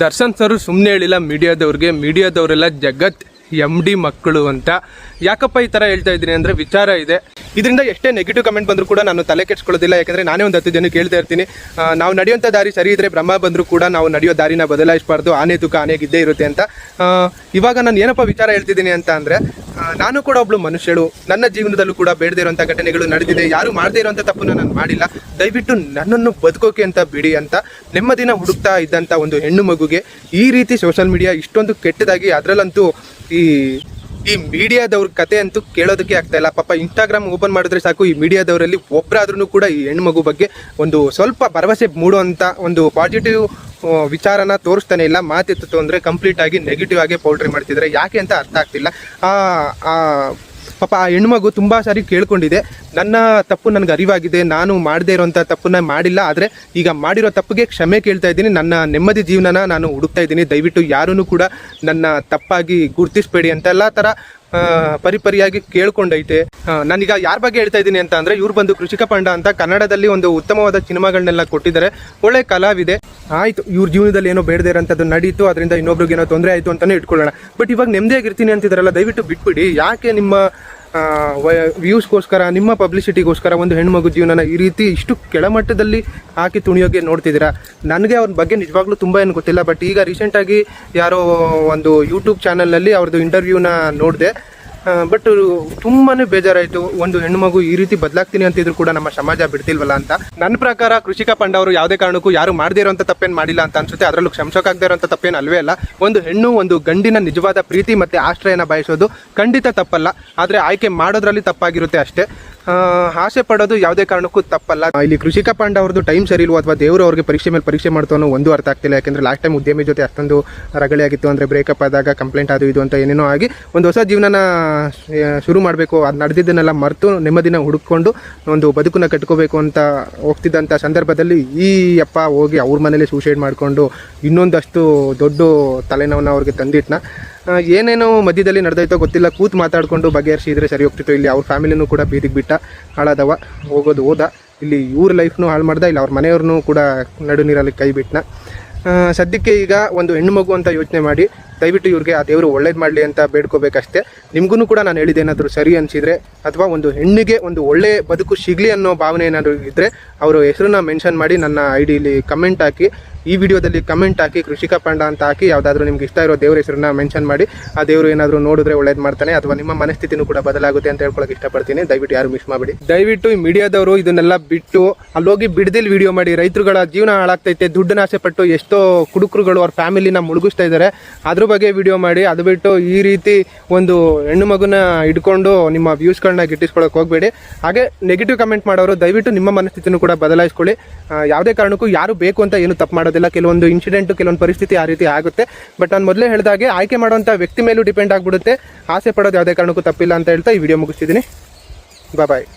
Darshan sir ಸುಮ್ಮನೆ ಹೇಳಿಲ್ಲ ಮೀಡಿಯಾದವರೆಲ್ಲ ಜಗತ್ MD ಮಕ್ಕಳು ಅಂತ. ಯಾಕಪ್ಪ ಈ ಥರ ಹೇಳ್ತಾ ಇದ್ದೀನಿ ಅಂದರೆ ವಿಚಾರ ಇದೆ. ಇದರಿಂದ ಎಷ್ಟೇ ನೆಗೆಟಿವ್ ಕಮೆಂಟ್ ಬಂದರೂ ಕೂಡ ನಾನು ತಲೆ ಕೆಡಿಸ್ಕೊಳ್ಳೋದಿಲ್ಲ. ಯಾಕಂದರೆ ನಾನೇ ಒಂದು 10 ಜನಕ್ಕೆ ಹೇಳ್ತಾ ಇರ್ತೀನಿ, ನಾವು ನಡೆಯುವಂಥ ದಾರಿ ಸರಿ ಇದ್ದರೆ ಬ್ರಹ್ಮ ಬಂದರೂ ಕೂಡ ನಾವು ನಡೆಯೋ ದಾರಿನ ಬದಲಾಯಿಸಬಾರ್ದು, ಆನೆ ತೂಕ ಆನೆಗಿದ್ದೇ ಇರುತ್ತೆ ಅಂತ. ಇವಾಗ ನಾನು ಏನಪ್ಪ ವಿಚಾರ ಹೇಳ್ತಿದ್ದೀನಿ ಅಂತ ಅಂದರೆ, ನಾನು ಕೂಡ ಒಬ್ಳು ಮನುಷ್ಯಳು, ನನ್ನ ಜೀವನದಲ್ಲೂ ಕೂಡ ಬೇಡದೇ ಇರುವಂಥ ಘಟನೆಗಳು ನಡೆದಿದೆ. ಯಾರು ಮಾಡದೇ ಇರುವಂಥ ತಪ್ಪನ್ನು ನಾನು ಮಾಡಿಲ್ಲ, ದಯವಿಟ್ಟು ನನ್ನನ್ನು ಬದುಕೋಕೆ ಅಂತ ಬಿಡಿ ಅಂತ ನೆಮ್ಮದಿನ ಹುಡುಕ್ತಾ ಇದ್ದಂಥ ಒಂದು ಹೆಣ್ಣು ಮಗುಗೆ ಈ ರೀತಿ ಸೋಷಿಯಲ್ ಮೀಡಿಯಾ ಇಷ್ಟೊಂದು ಕೆಟ್ಟದಾಗಿ, ಅದರಲ್ಲಂತೂ ಈ ಮೀಡಿಯಾದವ್ರ ಕತೆ ಅಂತೂ ಕೇಳೋದಕ್ಕೆ ಆಗ್ತಾ ಇಲ್ಲ. ಪಾಪ ಇನ್ಸ್ಟಾಗ್ರಾಮ್ ಓಪನ್ ಮಾಡಿದ್ರೆ ಸಾಕು, ಈ ಮೀಡಿಯಾದವರಲ್ಲಿ ಒಬ್ಬರಾದ್ರೂ ಕೂಡ ಈ ಹೆಣ್ಣು ಮಗು ಬಗ್ಗೆ ಒಂದು ಸ್ವಲ್ಪ ಭರವಸೆ ಮೂಡುವಂಥ ಒಂದು ಪಾಸಿಟಿವ್ ವಿಚಾರನ ತೋರಿಸ್ತಾನೆ ಇಲ್ಲ. ಮಾತಿತ್ತು ಅಂದರೆ ಕಂಪ್ಲೀಟ್ ಆಗಿ ನೆಗೆಟಿವ್ ಆಗಿ ಪೌಲ್ಟ್ರಿ ಮಾಡ್ತಿದ್ದಾರೆ. ಯಾಕೆ ಅಂತ ಅರ್ಥ ಆಗ್ತಿಲ್ಲ. ಪಾಪ ಆ ಹೆಣ್ಮಗು ತುಂಬ ಸಾರಿ ಕೇಳ್ಕೊಂಡಿದೆ, ನನ್ನ ತಪ್ಪು ನನಗೆ ಅರಿವಾಗಿದೆ, ನಾನು ಮಾಡದೇ ಇರೋಂಥ ತಪ್ಪನ್ನ ಮಾಡಿಲ್ಲ, ಆದರೆ ಈಗ ಮಾಡಿರೋ ತಪ್ಪಿಗೆ ಕ್ಷಮೆ ಕೇಳ್ತಾ ಇದ್ದೀನಿ, ನನ್ನ ನೆಮ್ಮದಿ ಜೀವನನ ನಾನು ಹುಡುಕ್ತಾ ಇದ್ದೀನಿ, ದಯವಿಟ್ಟು ಯಾರೂ ಕೂಡ ನನ್ನ ತಪ್ಪಾಗಿ ಗುರುತಿಸ್ಬೇಡಿ ಅಂತೆಲ್ಲ ಥರ ಪರಿಪರಿಯಾಗಿ ಕೇಳ್ಕೊಂಡೈತೆ. ನಾನೀಗ ಯಾರ ಬಗ್ಗೆ ಹೇಳ್ತಾ ಇದ್ದೀನಿ ಅಂತ ಅಂದರೆ, ಇವ್ರು ಬಂದು ಕೃಷಿಕ ಪಂಡ ಅಂತ ಕನ್ನಡದಲ್ಲಿ ಒಂದು ಉತ್ತಮವಾದ ಸಿನಿಮಾಗಳನ್ನೆಲ್ಲ ಕೊಟ್ಟಿದ್ದಾರೆ, ಒಳ್ಳೆ ಕಲಾವಿದೆ. ಆಯಿತು, ಇವ್ರ ಜೀವನದಲ್ಲಿ ಏನೋ ಬೇಡದೇ ಇರೋಂಥದ್ದು ನಡೀತು, ಅದರಿಂದ ಇನ್ನೊಬ್ರಿಗೆ ಏನೋ ತೊಂದರೆ ಆಯಿತು ಅಂತಲೇ ಇಟ್ಕೊಳ್ಳೋಣ. ಬಟ್ ಇವಾಗ ನೆಮ್ಮದಿಯಾಗಿರ್ತೀನಿ ಅಂತಿದ್ದಾರಲ್ಲ, ದಯವಿಟ್ಟು ಬಿಟ್ಬಿಡಿ. ಯಾಕೆ ನಿಮ್ಮ ವ್ಯೂಸ್ಗೋಸ್ಕರ, ನಿಮ್ಮ ಪಬ್ಲಿಸಿಟಿಗೋಸ್ಕರ ಒಂದು ಹೆಣ್ಮಗು ಜೀವನನ ಈ ರೀತಿ ಇಷ್ಟು ಕೆಳಮಟ್ಟದಲ್ಲಿ ಹಾಕಿ ತುಣಿಯೋಗೆ ನೋಡ್ತಿದ್ದೀರಾ? ನನಗೆ ಅವ್ರ ಬಗ್ಗೆ ನಿಜವಾಗ್ಲೂ ತುಂಬ ಏನು ಗೊತ್ತಿಲ್ಲ. ಬಟ್ ಈಗ ರೀಸೆಂಟಾಗಿ ಯಾರೋ ಒಂದು ಯೂಟ್ಯೂಬ್ ಚಾನಲ್ನಲ್ಲಿ ಅವ್ರದ್ದು ಇಂಟರ್ವ್ಯೂನ ನೋಡಿದೆ. ಬಟ್ ತುಂಬಾ ಬೇಜಾರಾಯಿತು. ಒಂದು ಹೆಣ್ಮಗು ಈ ರೀತಿ ಬದಲಾಗ್ತೀನಿ ಅಂತಿದ್ರು ಕೂಡ ನಮ್ಮ ಸಮಾಜ ಬಿಡ್ತಿಲ್ವಲ್ಲ ಅಂತ. ನನ್ನ ಪ್ರಕಾರ ಕೃಷಿಕ ಪಂಡ ಅವರು ಯಾವುದೇ ಕಾರಣಕ್ಕೂ ಯಾರು ಮಾಡದೇ ಇರೋಂಥ ತಪ್ಪೇನು ಮಾಡಿಲ್ಲ ಅಂತ ಅನ್ಸುತ್ತೆ. ಅದರಲ್ಲೂ ಕ್ಷಮಿಸೋಕ್ಕಾಗದೇ ಇರೋಂಥ ತಪ್ಪೇನು ಅಲ್ವೇ ಅಲ್ಲ. ಒಂದು ಹೆಣ್ಣು ಒಂದು ಗಂಡಿನ ನಿಜವಾದ ಪ್ರೀತಿ ಮತ್ತು ಆಶ್ರಯನ ಬಯಸೋದು ಖಂಡಿತ ತಪ್ಪಲ್ಲ, ಆದರೆ ಆಯ್ಕೆ ಮಾಡೋದ್ರಲ್ಲಿ ತಪ್ಪಾಗಿರುತ್ತೆ ಅಷ್ಟೇ. ಆಸೆ ಪಡೋದು ಯಾವುದೇ ಕಾರಣಕ್ಕೂ ತಪ್ಪಲ್ಲ. ಇಲ್ಲಿ ಕೃಷಿಕ ಪಾಂಡ ಅವ್ರದ್ದು ಟೈಮ್ ಸರಿ ಇಲ್ವೋ ಅಥವಾ ದೇವರು ಅವ್ರಿಗೆ ಪರೀಕ್ಷೆ ಮೇಲೆ ಪರೀಕ್ಷೆ ಮಾಡ್ತು ಅನ್ನೋ ಒಂದು ಅರ್ಥ ಆಗ್ತಿಲ್ಲ. ಯಾಕೆಂದರೆ ಲಾಸ್ಟ್ ಟೈಮ್ ಉದ್ಯಮಿ ಜೊತೆ ಅಷ್ಟೊಂದು ರಗಳೆ ಆಗಿತ್ತು, ಅಂದರೆ ಬ್ರೇಕಪ್ ಆದಾಗ ಕಂಪ್ಲೇಂಟ್ ಅದು ಇದು ಅಂತ ಏನೇನೋ ಆಗಿ ಒಂದು ಹೊಸ ಜೀವನನ ಶುರು ಮಾಡಬೇಕು, ಅದು ನಡೆದಿದ್ದನ್ನೆಲ್ಲ ಮರೆತು ನೆಮ್ಮದಿನ ಹುಡುಕೊಂಡು ಒಂದು ಬದುಕನ್ನ ಕಟ್ಕೋಬೇಕು ಅಂತ ಹೋಗ್ತಿದ್ದಂಥ ಸಂದರ್ಭದಲ್ಲಿ ಈ ಅಪ್ಪ ಹೋಗಿ ಅವ್ರ ಮನೇಲಿ ಸೂಸೈಡ್ ಮಾಡಿಕೊಂಡು ಇನ್ನೊಂದಷ್ಟು ದೊಡ್ಡ ತಲೆನೋವನ್ನ ಅವ್ರಿಗೆ ತಂದಿಟ್ನ. ಏನೇನೋ ಮಧ್ಯದಲ್ಲಿ ನಡೆದೈತೋ ಗೊತ್ತಿಲ್ಲ, ಕೂತು ಮಾತಾಡಿಕೊಂಡು ಬಗೆಹರಿಸಿದ್ರೆ ಸರಿ ಹೋಗ್ತಿತ್ತು. ಇಲ್ಲಿ ಅವ್ರ ಫ್ಯಾಮಿಲಿನೂ ಕೂಡ ಬೀದಿಗೆ ಬಿಟ್ಟ, ಹಾಳಾದವ, ಹೋದ. ಇಲ್ಲಿ ಇವ್ರ ಲೈಫ್ನೂ ಹಾಳು ಮಾಡ್ದ, ಇಲ್ಲಿ ಅವ್ರ ಮನೆಯವ್ರನ್ನೂ ಕೂಡ ನಡು ನೀರಲ್ಲಿ ಕೈ ಬಿಟ್ಟನ. ಸದ್ಯಕ್ಕೆ ಈಗ ಒಂದು ಹೆಣ್ಣು ಮಗು ಅಂತ ಯೋಚನೆ ಮಾಡಿ ದಯವಿಟ್ಟು ಇವ್ರಿಗೆ ಆ ದೇವರು ಒಳ್ಳೇದು ಮಾಡಲಿ ಅಂತ ಬೇಡ್ಕೋಬೇಕಷ್ಟೇ. ನಿಮಗೂ ಕೂಡ ನಾನು ಹೇಳಿದ್ದೇನಾದರೂ ಸರಿ ಅನಿಸಿದರೆ ಅಥವಾ ಒಂದು ಹೆಣ್ಣಿಗೆ ಒಂದು ಒಳ್ಳೆಯ ಬದುಕು ಸಿಗಲಿ ಅನ್ನೋ ಭಾವನೆ ಏನಾದರೂ ಇದ್ದರೆ ಅವರ ಹೆಸರನ್ನ ಮೆನ್ಷನ್ ಮಾಡಿ ನನ್ನ ಐಡಿಯಲ್ಲಿ ಕಮೆಂಟ್ ಹಾಕಿ, ಈ ವಿಡಿಯೋದಲ್ಲಿ ಕಮೆಂಟ್ ಹಾಕಿ ಕೃಷಿಕ ಪಾಂಡ ಅಂತ ಹಾಕಿ, ಯಾವುದಾದ್ರೂ ನಿಮ್ಗೆ ಇಷ್ಟ ಇರೋ ದೇವ್ರ ಹೆಸರನ್ನ ಮೆನ್ಷನ್ ಮಾಡಿ, ಆ ದೇವರು ಏನಾದರೂ ನೋಡಿದ್ರೆ ಒಳ್ಳೇದು ಮಾಡ್ತಾನೆ ಅಥವಾ ನಿಮ್ಮ ಮನಸ್ಥಿತಿನೂ ಕೂಡ ಬದಲಾಗುತ್ತೆ ಅಂತ ಹೇಳ್ಕೊಳಕ್ಕೆ ಇಷ್ಟಪಡ್ತೀನಿ. ದಯವಿಟ್ಟು ಯಾರು ಮಿಸ್ ಮಾಡಬೇಡಿ. ದಯವಿಟ್ಟು ಈ ಮೀಡಿಯಾದವರು ಇದನ್ನೆಲ್ಲ ಬಿಟ್ಟು ಅಲ್ಲೋಗಿ ಬಿಡದಿಲ್ ವಿಡಿಯೋ ಮಾಡಿ. ರೈತರುಗಳ ಜೀವನ ಹಾಳಾಗ್ತೈತೆ, ದುಡ್ಡನ್ನ ಆಸೆ ಪಟ್ಟು ಎಷ್ಟೋ ಕುಡುಕರುಗಳು ಅವ್ರ ಫ್ಯಾಮಿಲಿನ ಮುಳುಗಿಸ್ತಾ ಇದ್ದಾರೆ, ಅದ್ರ ಬಗ್ಗೆ ವಿಡಿಯೋ ಮಾಡಿ. ಅದು ಬಿಟ್ಟು ಈ ರೀತಿ ಒಂದು ಹೆಣ್ಣು ಮಗುನ ಹಿಡ್ಕೊಂಡು ನಿಮ್ಮ ವ್ಯೂಸ್ಗಳನ್ನ ಗಿಟ್ಟಿಸ್ಕೊಳ್ಳೋಕೆ ಹೋಗಬೇಡಿ. ಹಾಗೆ ನೆಗೆಟಿವ್ ಕಮೆಂಟ್ ಮಾಡೋರು ದಯವಿಟ್ಟು ನಿಮ್ಮ ಮನಸ್ಥಿತಿನೂ ಕೂಡ ಬದಲಾಯಿಸ್ಕೊಳ್ಳಿ. ಯಾವುದೇ ಕಾರಣಕ್ಕೂ ಯಾರು ಬೇಕು ಅಂತ ಏನು ತಪ್ಪು ಮಾಡೋದಿಲ್ಲ. ಕೆಲವೊಂದು ಇನ್ಸಿಡೆಂಟು, ಕೆಲವೊಂದು ಪರಿಸ್ಥಿತಿ ಆ ರೀತಿ ಆಗುತ್ತೆ. ಬಟ್ ನಾನು ಮೊದಲೇ ಹೇಳಿದಾಗೆ ಆಯ್ಕೆ ಮಾಡುವಂಥ ವ್ಯಕ್ತಿ ಮೇಲೂ ಡಿಪೆಂಡ್ ಆಗಿಬಿಡುತ್ತೆ. ಆಸೆ ಪಡೋದು ಯಾವುದೇ ಕಾರಣಕ್ಕೂ ತಪ್ಪಿಲ್ಲ ಅಂತ ಹೇಳ್ತಾ ಈ ವಿಡಿಯೋ ಮುಗಿಸ್ತಿದ್ದೀನಿ. ಬಾಯ್.